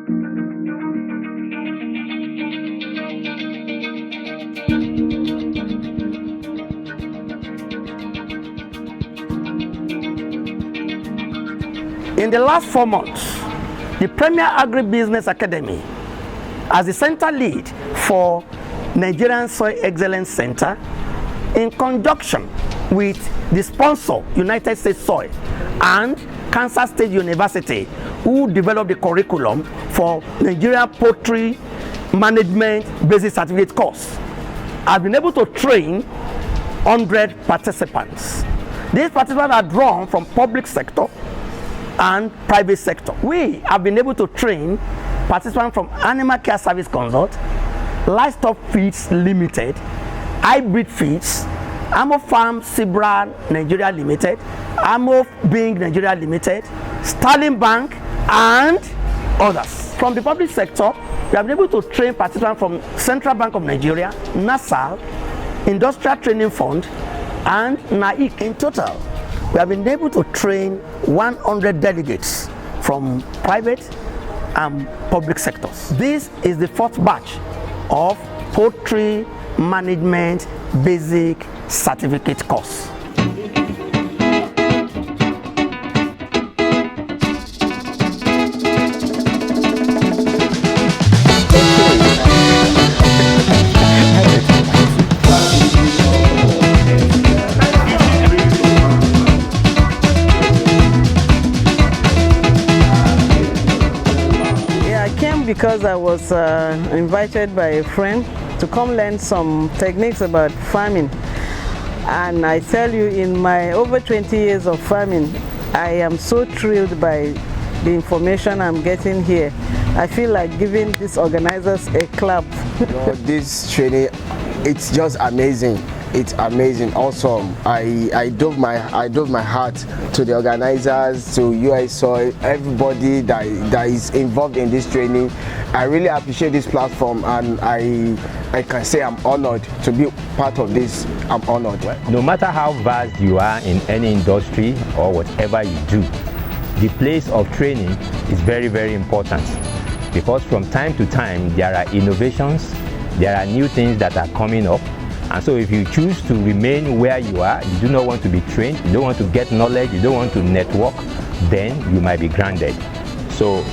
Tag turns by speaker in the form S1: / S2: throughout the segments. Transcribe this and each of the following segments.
S1: In the last 4 months, the Premier Agribusiness Academy, as the center lead for Nigerian Soil Excellence Center, in conjunction with the sponsor, United States Soil, and Kansas State University, who developed the curriculum for Nigerian Poultry Management Basic Certificate course, have been able to train 100 participants. These participants are drawn from public sector and private sector. We have been able to train participants from Animal Care Service Consult, Livestock Feeds Limited, Hybrid Feeds, Amo Farm Sibra Nigeria Limited, Amo Bing Nigeria Limited, Sterling Bank, and others. From the public sector, we have been able to train participants from Central Bank of Nigeria, NASAL, Industrial Training Fund, and NAIC. In total, we have been able to train 100 delegates from private and public sectors. This is the fourth batch of Poultry Management Basic Certificate course.
S2: Because I was invited by a friend to come learn some techniques about farming, and I tell you, in my over 20 years of farming, I am so thrilled by the information I'm getting here. I feel like giving these organizers a clap.
S3: This training, it's just amazing. It's amazing, awesome. I dove my heart to the organizers, to US Soil, everybody that is involved in this training. I really appreciate this platform, and I can say I'm honored to be part of this. I'm honored.
S4: No matter how vast you are in any industry or whatever you do, the place of training is very, very important, because from time to time there are innovations, there are new things that are coming up. And so if you choose to remain where you are, you do not want to be trained, you don't want to get knowledge, you don't want to network, then you might be grounded. So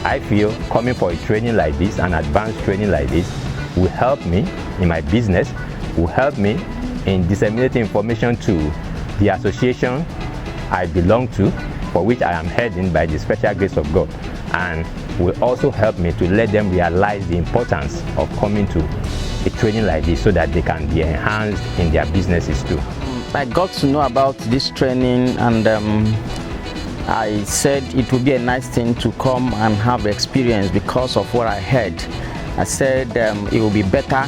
S4: I feel coming for a training like this, an advanced training like this, will help me in my business, will help me in disseminating information to the association I belong to, for which I am heading by the special grace of God, and will also help me to let them realize the importance of coming to a training like this so that they can be enhanced in their businesses too.
S5: I got to know about this training, and I said it would be a nice thing to come and have experience because of what I heard. I said it will be better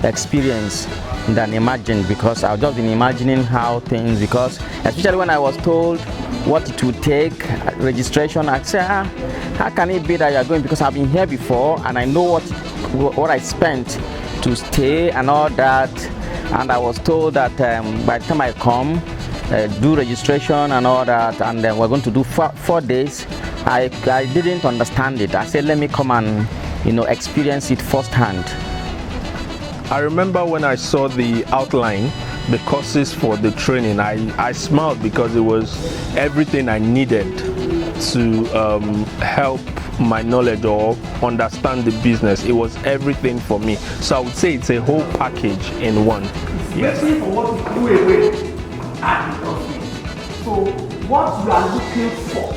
S5: experience than imagined, because I've just been imagining how things, because especially when I was told what it would take, registration, I said, how can it be that you're going, because I've been here before and I know what I spent to stay and all that, and I was told that by the time I come, do registration and all that, and then we're going to do 4 days. I didn't understand it. I said, let me come and experience it firsthand.
S6: I remember when I saw the outline, the courses for the training, I smiled, because it was everything I needed to help my knowledge or understand the business. It was everything for me. So I would say it's a whole package in one.
S1: Yes. For what you do away at the office. So what you are looking for?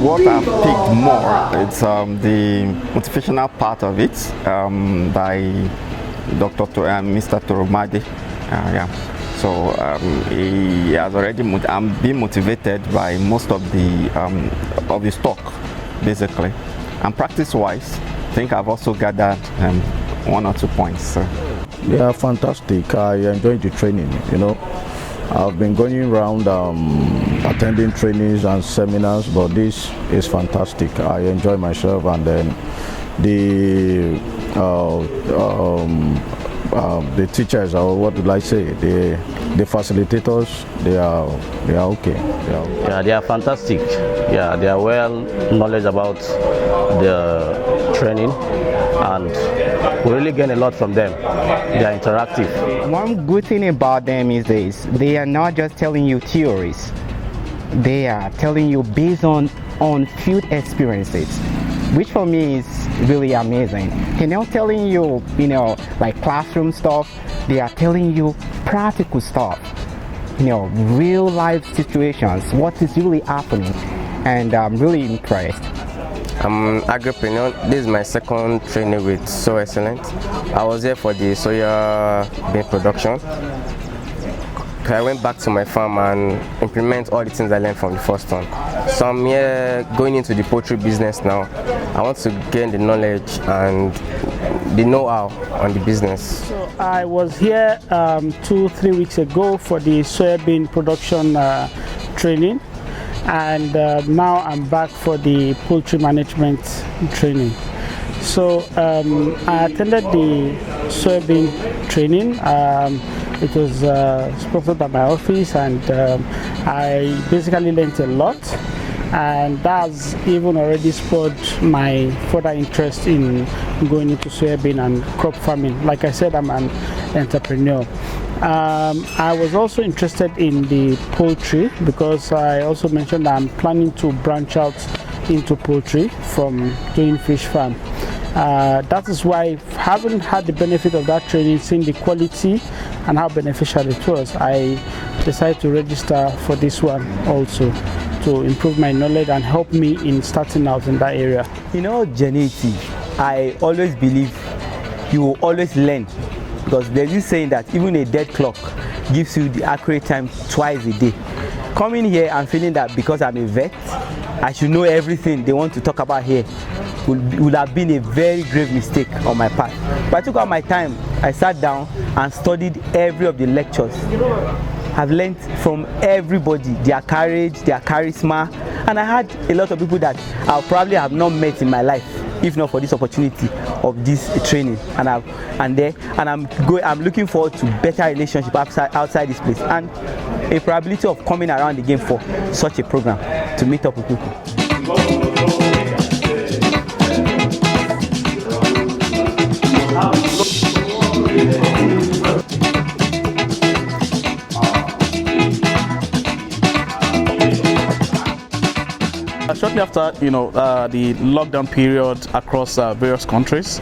S7: What I picked more, it's the motivational part of it by Mr. Toromade. So he has already been motivated by most of the stock, basically. And practice-wise, I think I've also gathered 1 or 2 points. So.
S8: They are fantastic. I enjoyed the training. I've been going around attending trainings and seminars, but this is fantastic. I enjoy myself, and then the teachers, or what did I say, the facilitators, they are okay.
S5: Yeah, they are fantastic. Yeah, they are well knowledge about the training, and we really gain a lot from them. They are interactive.
S9: One good thing about them is this: they are not just telling you theories. They are telling you based on field experiences, which for me is really amazing. They're not telling you, like classroom stuff. They are telling you practical stuff, real life situations, what is really happening, and I'm really impressed.
S10: I'm agripreneur. This is my second training with So Excellent. I was here for the soya bean production. I went back to my farm and implement all the things I learned from the first one. So I'm here going into the poultry business now. I want to gain the knowledge and the know-how on the business.
S11: So I was here 2-3 weeks ago for the soybean production training, and now I'm back for the poultry management training. So I attended the soybean training. It was sponsored by my office, and I basically learned a lot, and that's even already spurred my further interest in going into soybean and crop farming. Like I said, I'm an entrepreneur. I was also interested in the poultry because I also mentioned I'm planning to branch out into poultry from doing fish farm. That is why, having had the benefit of that training, seeing the quality and how beneficial it was, I decided to register for this one also to improve my knowledge and help me in starting out in that area.
S12: Genetic, I always believe you will always learn, because there's this saying that even a dead clock gives you the accurate time twice a day. Coming here and feeling that because I'm a vet, I should know everything they want to talk about here would have been a very grave mistake on my part. But I took out my time, I sat down and studied every of the lectures. I've learned from everybody, their courage, their charisma, and I had a lot of people that I'll probably have not met in my life if not for this opportunity of this training. And I'm looking forward to better relationship outside this place, and a probability of coming around again for such a program to meet up with people.
S13: Shortly after the lockdown period across various countries,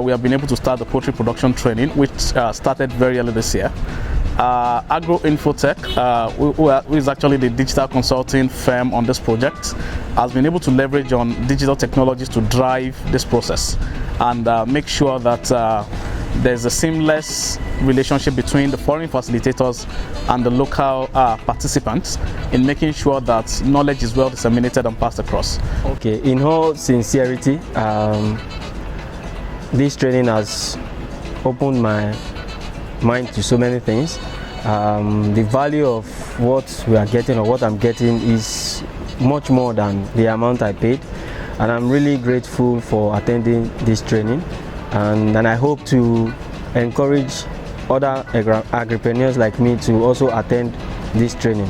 S13: we have been able to start the poultry production training, which started very early this year. Agro Infotech, who is actually the digital consulting firm on this project, has been able to leverage on digital technologies to drive this process and make sure that there's a seamless relationship between the foreign facilitators and the local participants in making sure that knowledge is well disseminated and passed across.
S10: Okay, in all sincerity, this training has opened my mind to so many things. The value of what we are getting, or what I'm getting, is much more than the amount I paid, and I'm really grateful for attending this training, and I hope to encourage other agripreneurs like me to also attend this training.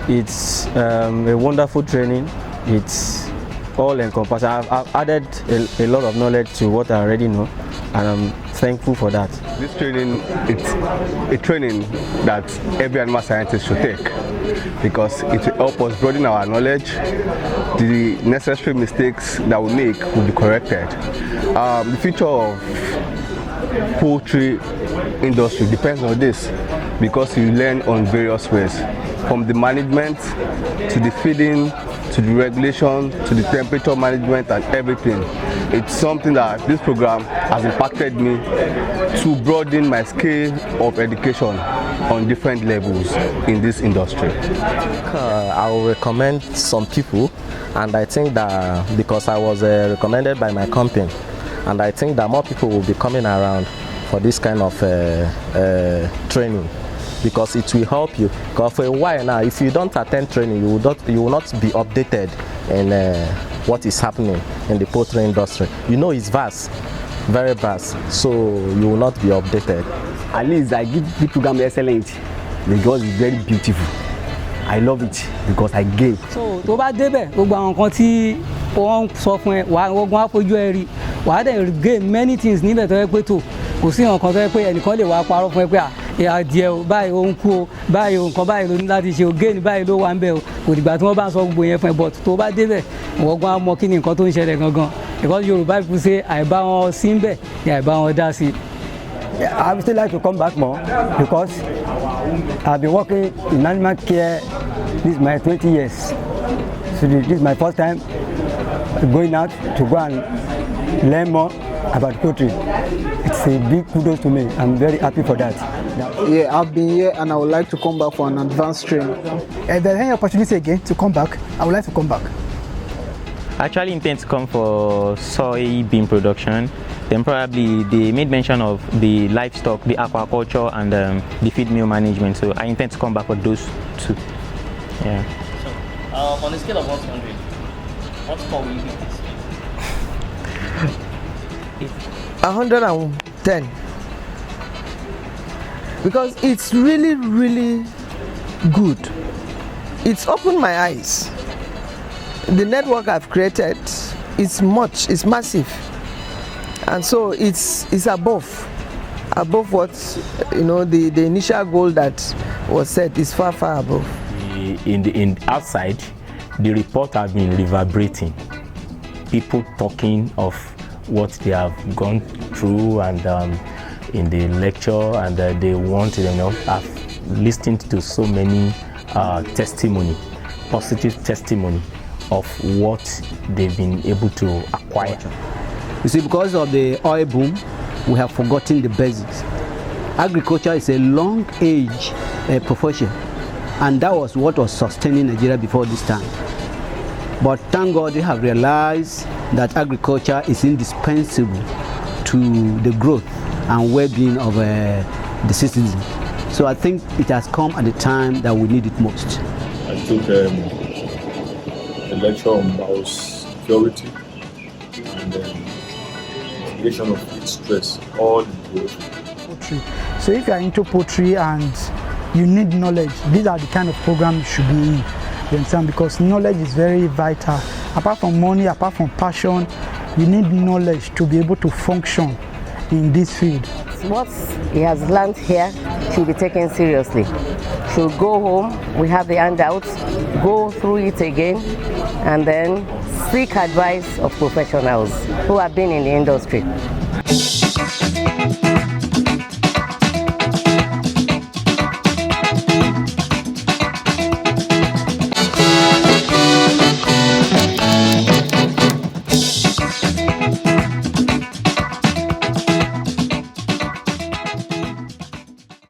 S10: It's a wonderful training. It's all encompassing. I've added a lot of knowledge to what I already know, and I'm thankful for that.
S14: This training, it's a training that every animal scientist should take, because it will help us broaden our knowledge. The necessary mistakes that we make will be corrected. The future of poultry industry depends on this, because you learn on various ways, from the management to the feeding to the regulation to the temperature management and everything. It's something that this program has impacted me to broaden my scale of education on different levels in this industry.
S15: I will recommend some people, and I think that because I was recommended by my company, and I think that more people will be coming around for this kind of training, because it will help you. Because for a while now, if you don't attend training, you will not be updated in what is happening in the poultry industry. It's vast, very vast, so you will not be updated.
S16: At least I give the program excellent because it's very beautiful. I love it because I gain.
S17: So tó bá débẹ̀ gbogbo àwọn nǹkan tí wọ́n sọ fún ẹ wàá wọ́n á fojú ẹ rí wàá dẹ̀ gain many things níbẹ̀ tó yẹ pé tó kò sí nǹkan tó yẹ pé ẹnìkan lè wá parọ́ fún ẹ pé adìẹ o báyìí o ń kú o báyìí o nǹkan báyìí ló ní láti ṣe o gain báyìí ló wà ń bẹ̀ o kò dìgbà tí wọ́n bá ń sọ gbogbo yẹn fún ẹ but tó bá débẹ̀ wọ́n gan á mọ kí ni nǹkan tó ń ṣẹlẹ̀ gangan because Yorùbá people say àìbá wọn sí ń bẹ̀ ni àìbá wọn dá sí.
S18: I would still like to come back more because I've been working in animal care. This is my 20 years. So this is my first time going out to go and learn more about poultry. It's a big kudos to me. I'm very happy for that.
S19: Yeah, I've been here and I would like to come back for an advanced training.
S20: If there's any opportunity again to come back, I would like to come back.
S21: I actually intend to come for soybean production. Then probably they made mention of the livestock, the aquaculture, and the feed mill management. So I intend to come back for those two. Yeah.
S22: So, on a scale of 1 to 100, what score will you give this?
S23: 110. Because it's really, really good. It's opened my eyes. The network I've created is massive. And so it's above what the initial goal that was set is far above.
S4: In outside, the report have been reverberating. People talking of what they have gone through and in the lecture, and they want I've listened to so many positive testimony of what they've been able to acquire.
S18: You see, because of the oil boom, we have forgotten the basics. Agriculture is a long age profession, and that was what was sustaining Nigeria before this time. But thank God they have realized that agriculture is indispensable to the growth and well-being of the citizen. So I think it has come at the time that we need it most.
S24: I took a lecture on biosecurity and mitigation of heat stress, all in
S20: poultry. So if you are into poultry and you need knowledge, these are the kind of programs you should be in. You understand? Because knowledge is very vital. Apart from money, apart from passion, you need knowledge to be able to function in this field.
S25: What he has learned here should be taken seriously. Should go home, we have the handouts, go through it again, and then seek advice of professionals who have been in the industry.